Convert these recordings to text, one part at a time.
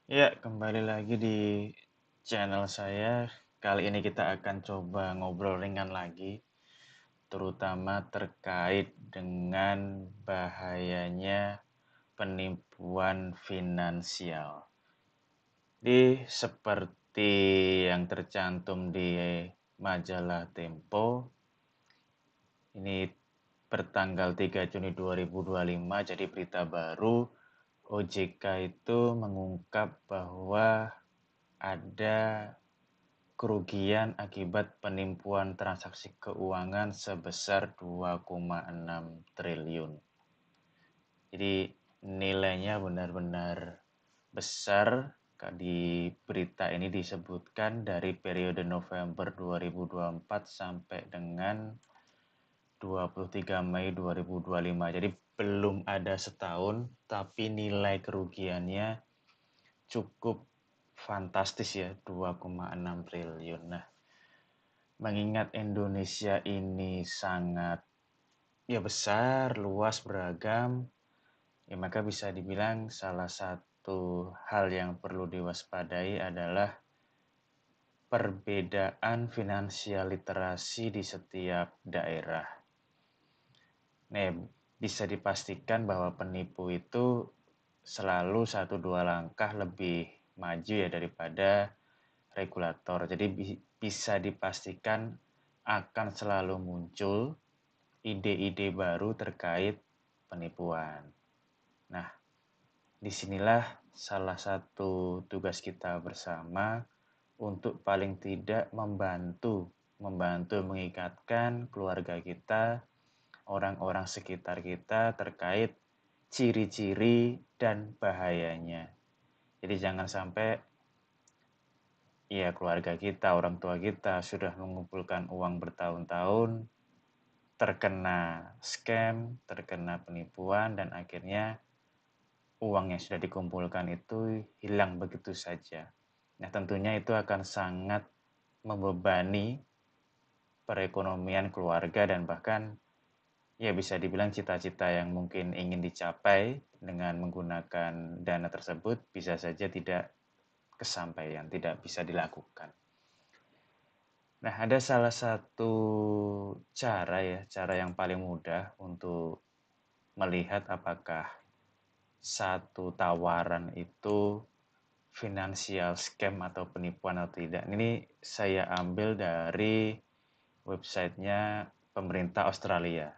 Ya, kembali lagi di channel saya. Kali ini kita akan coba ngobrol ringan lagi, terutama terkait dengan bahayanya penipuan finansial. Seperti yang tercantum di majalah Tempo, ini bertanggal 3 Juni 2025, jadi berita baru, OJK itu mengungkap bahwa ada kerugian akibat penipuan transaksi keuangan sebesar 2,6 triliun. Jadi nilainya benar-benar besar. Di berita ini disebutkan dari periode November 2024 sampai dengan 23 Mei 2025. Jadi belum ada setahun, tapi nilai kerugiannya cukup fantastis ya, 2,6 triliun. Nah, mengingat Indonesia ini sangat ya besar, luas, beragam, ya maka bisa dibilang salah satu hal yang perlu diwaspadai adalah perbedaan finansial literasi di setiap daerah. Nah, bisa dipastikan bahwa penipu itu selalu 1-2 langkah lebih maju ya daripada regulator. Jadi bisa dipastikan akan selalu muncul ide-ide baru terkait penipuan. Nah, disinilah salah satu tugas kita bersama untuk paling tidak membantu mengikatkan keluarga kita, orang-orang sekitar kita terkait ciri-ciri dan bahayanya. Jadi jangan sampai ya keluarga kita, orang tua kita sudah mengumpulkan uang bertahun-tahun, terkena scam, terkena penipuan, dan akhirnya uang yang sudah dikumpulkan itu hilang begitu saja. Nah, tentunya itu akan sangat membebani perekonomian keluarga dan bahkan ya bisa dibilang cita-cita yang mungkin ingin dicapai dengan menggunakan dana tersebut bisa saja tidak kesampaian, tidak bisa dilakukan. Nah, ada salah satu cara yang paling mudah untuk melihat apakah satu tawaran itu financial scam atau penipuan atau tidak. Ini saya ambil dari websitenya pemerintah Australia.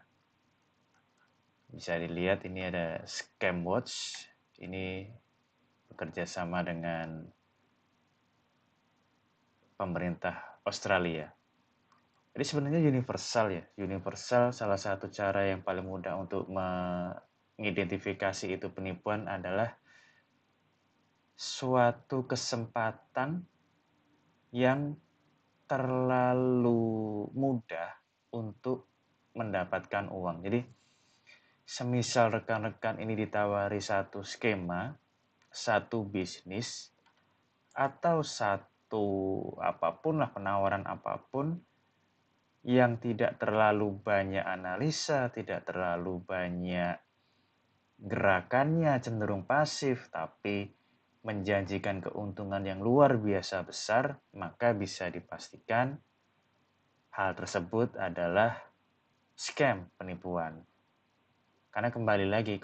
Bisa dilihat ini ada Scam Watch. Ini bekerja sama dengan pemerintah Australia. Jadi sebenarnya universal ya. Universal salah satu cara yang paling mudah untuk mengidentifikasi itu penipuan adalah suatu kesempatan yang terlalu mudah untuk mendapatkan uang. Jadi semisal rekan-rekan ini ditawari satu skema, satu bisnis, atau satu apapun lah, penawaran apapun yang tidak terlalu banyak analisa, tidak terlalu banyak gerakannya, cenderung pasif, tapi menjanjikan keuntungan yang luar biasa besar, maka bisa dipastikan hal tersebut adalah scam, penipuan. Karena kembali lagi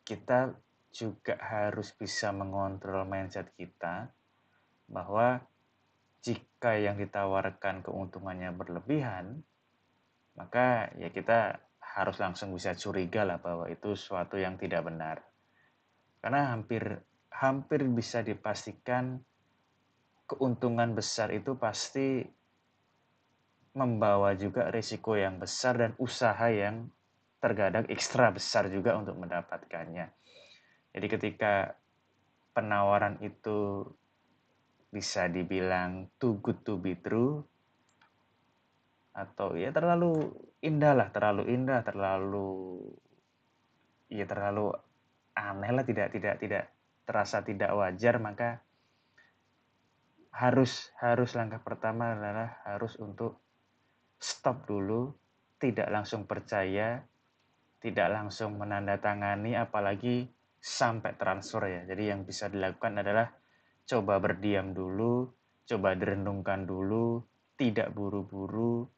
kita juga harus bisa mengontrol mindset kita bahwa jika yang ditawarkan keuntungannya berlebihan, maka ya kita harus langsung bisa curiga lah bahwa itu suatu yang tidak benar. Karena hampir bisa dipastikan keuntungan besar itu pasti membawa juga risiko yang besar dan usaha yang terkadang ekstra besar juga untuk mendapatkannya. Jadi ketika penawaran itu bisa dibilang too good to be true atau ya terlalu indah lah, terlalu aneh lah, tidak terasa tidak wajar, maka harus langkah pertama adalah harus untuk stop dulu, tidak langsung percaya, tidak langsung menandatangani, apalagi sampai transfer ya. Jadi yang bisa dilakukan adalah coba berdiam dulu, coba direnungkan dulu, tidak buru-buru.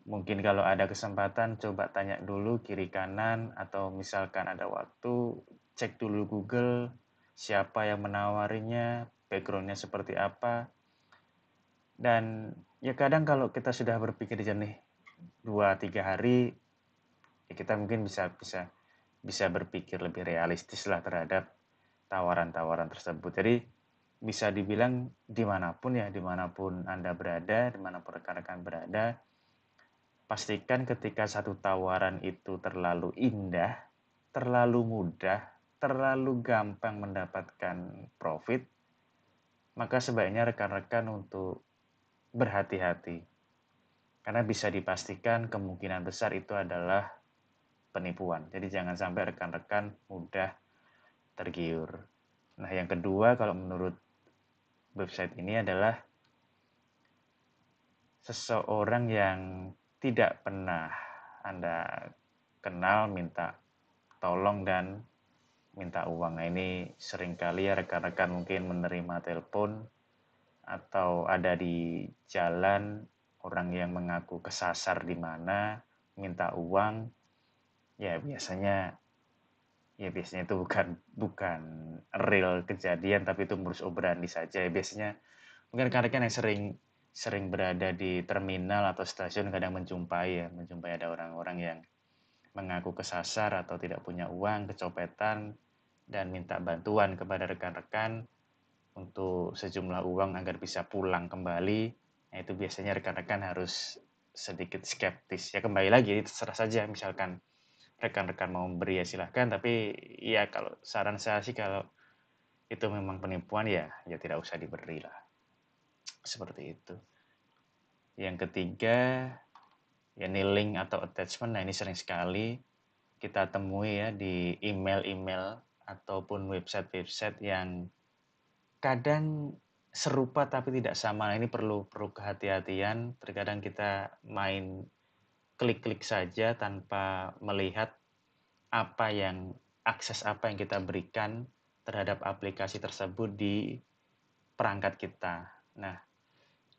Mungkin kalau ada kesempatan coba tanya dulu kiri kanan, atau misalkan ada waktu cek dulu Google siapa yang menawarinya, backgroundnya seperti apa. Dan ya kadang kalau kita sudah berpikir jernih 2-3 hari, ya kita mungkin bisa berpikir lebih realistis lah terhadap tawaran-tawaran tersebut. Jadi bisa dibilang dimanapun Anda berada, dimanapun rekan-rekan berada, pastikan ketika satu tawaran itu terlalu indah, terlalu mudah, terlalu gampang mendapatkan profit, maka sebaiknya rekan-rekan untuk berhati-hati. Karena bisa dipastikan kemungkinan besar itu adalah penipuan. Jadi jangan sampai rekan-rekan mudah tergiur. Nah, yang kedua kalau menurut website ini adalah seseorang yang tidak pernah Anda kenal minta tolong dan minta uang. Nah, ini seringkali ya rekan-rekan mungkin menerima telepon atau ada di jalan orang yang mengaku kesasar di mana minta uang. Ya biasanya itu bukan real kejadian, tapi itu modus operandi saja. Biasanya mungkin rekan-rekan yang sering berada di terminal atau stasiun kadang menjumpai ada orang-orang yang mengaku kesasar atau tidak punya uang, kecopetan, dan minta bantuan kepada rekan-rekan untuk sejumlah uang agar bisa pulang kembali. Nah, itu biasanya rekan-rekan harus sedikit skeptis. Ya kembali lagi, terserah saja, misalkan rekan-rekan mau memberi ya silahkan, tapi ya kalau saran saya sih kalau itu memang penipuan ya tidak usah diberi lah. Seperti itu. Yang ketiga, ya link atau attachment. Nah, ini sering sekali kita temui ya di email-email ataupun website-website yang kadang serupa tapi tidak sama. Nah, ini perlu kehati-hatian. Terkadang kita main klik-klik saja tanpa melihat akses apa yang kita berikan terhadap aplikasi tersebut di perangkat kita. Nah,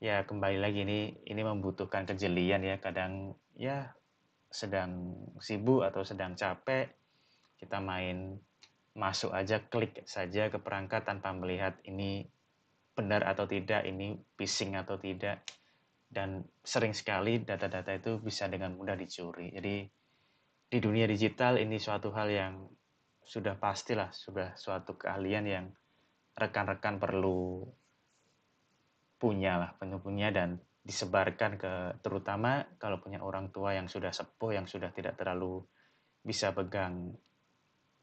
ya kembali lagi ini membutuhkan kejelian ya. Kadang ya sedang sibuk atau sedang capek, kita masuk aja, klik saja ke perangkat tanpa melihat ini benar atau tidak, ini phishing atau tidak. Dan sering sekali data-data itu bisa dengan mudah dicuri. Jadi di dunia digital ini suatu hal yang sudah pastilah, sudah suatu keahlian yang rekan-rekan perlu punya dan disebarkan terutama kalau punya orang tua yang sudah sepuh, yang sudah tidak terlalu bisa pegang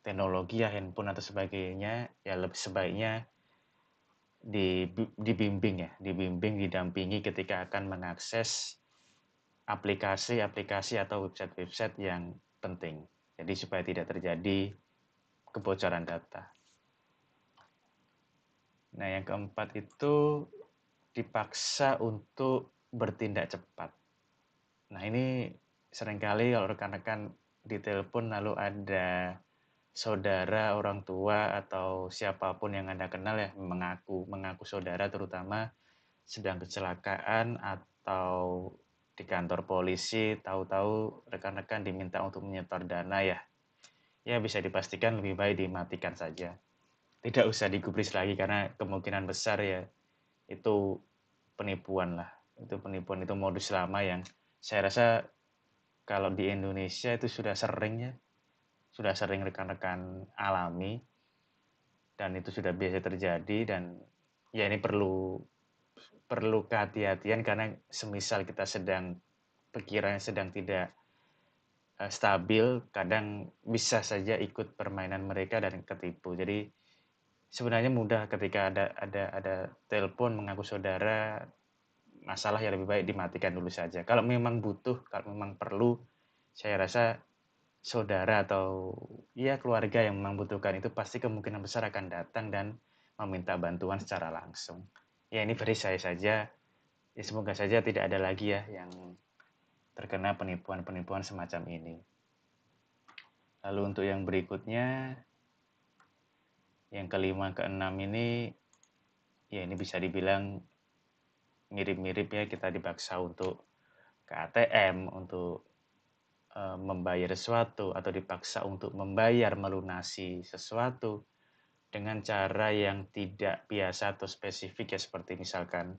teknologi ya, handphone atau sebagainya, ya lebih sebaiknya dibimbing, didampingi ketika akan mengakses aplikasi-aplikasi atau website-website yang penting. Jadi supaya tidak terjadi kebocoran data. Nah, yang keempat itu dipaksa untuk bertindak cepat. Nah, ini seringkali kalau rekan-rekan ditelepon lalu ada saudara, orang tua, atau siapapun yang Anda kenal ya mengaku saudara, terutama sedang kecelakaan atau di kantor polisi, tahu-tahu rekan-rekan diminta untuk menyetor dana ya. Ya bisa dipastikan lebih baik dimatikan saja. Tidak usah digubris lagi karena kemungkinan besar ya itu penipuan lah. Itu penipuan, itu modus lama yang saya rasa kalau di Indonesia itu sudah sering rekan-rekan alami, dan itu sudah biasa terjadi. Dan ya ini perlu kehati-hatian karena semisal kita pikirannya sedang tidak stabil, kadang bisa saja ikut permainan mereka dan ketipu. Jadi sebenarnya mudah ketika ada telepon mengaku saudara, masalah ya lebih baik dimatikan dulu saja. Kalau memang butuh, kalau memang perlu, saya rasa saudara atau ya keluarga yang membutuhkan itu pasti kemungkinan besar akan datang dan meminta bantuan secara langsung. Ya ini dari saya saja. Ya semoga saja tidak ada lagi ya yang terkena penipuan-penipuan semacam ini. Lalu untuk yang berikutnya, Yang kelima, keenam ini, ya ini bisa dibilang mirip-mirip ya, kita dipaksa untuk ke ATM, untuk membayar sesuatu, atau dipaksa untuk membayar melunasi sesuatu dengan cara yang tidak biasa atau spesifik ya, seperti misalkan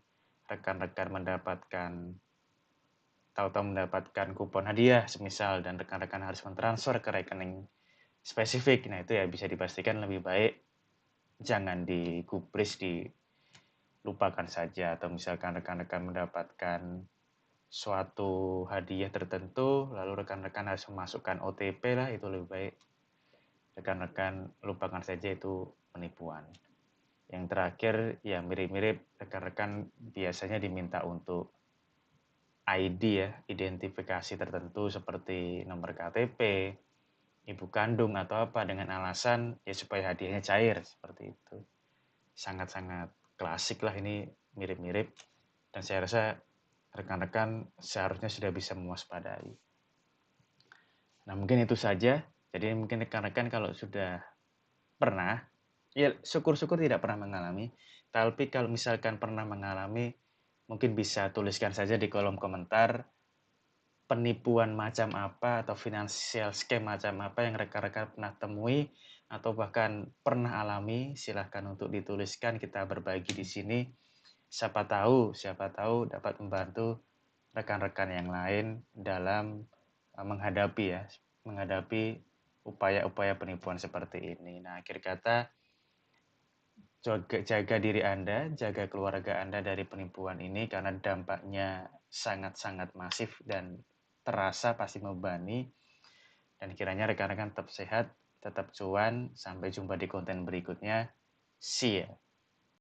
rekan-rekan tahu-tahu mendapatkan kupon hadiah semisal, dan rekan-rekan harus mentransfer ke rekening spesifik. Nah itu ya bisa dipastikan lebih baik jangan digubris, dilupakan saja. Atau misalkan rekan-rekan mendapatkan suatu hadiah tertentu, lalu rekan-rekan harus memasukkan OTP lah, itu lebih baik rekan-rekan lupakan saja, itu penipuan. Yang terakhir ya mirip-mirip, rekan-rekan biasanya diminta untuk ID ya, identifikasi tertentu seperti nomor KTP, ibu kandung atau apa, dengan alasan ya supaya hadiahnya cair, seperti itu. Sangat-sangat klasik lah ini, mirip-mirip, dan saya rasa rekan-rekan seharusnya sudah bisa mewaspadai. Nah mungkin itu saja. Jadi mungkin rekan-rekan kalau sudah pernah, ya syukur-syukur tidak pernah mengalami, tapi kalau misalkan pernah mengalami, mungkin bisa tuliskan saja di kolom komentar penipuan macam apa atau financial scam macam apa yang rekan-rekan pernah temui atau bahkan pernah alami. Silahkan untuk dituliskan, kita berbagi di sini. Siapa tahu dapat membantu rekan-rekan yang lain dalam menghadapi upaya-upaya penipuan seperti ini. Nah, akhir kata, jaga diri Anda, jaga keluarga Anda dari penipuan ini, karena dampaknya sangat-sangat masif dan terasa, pasti membebani. Dan kiranya rekan-rekan tetap sehat, tetap cuan. Sampai jumpa di konten berikutnya. See ya.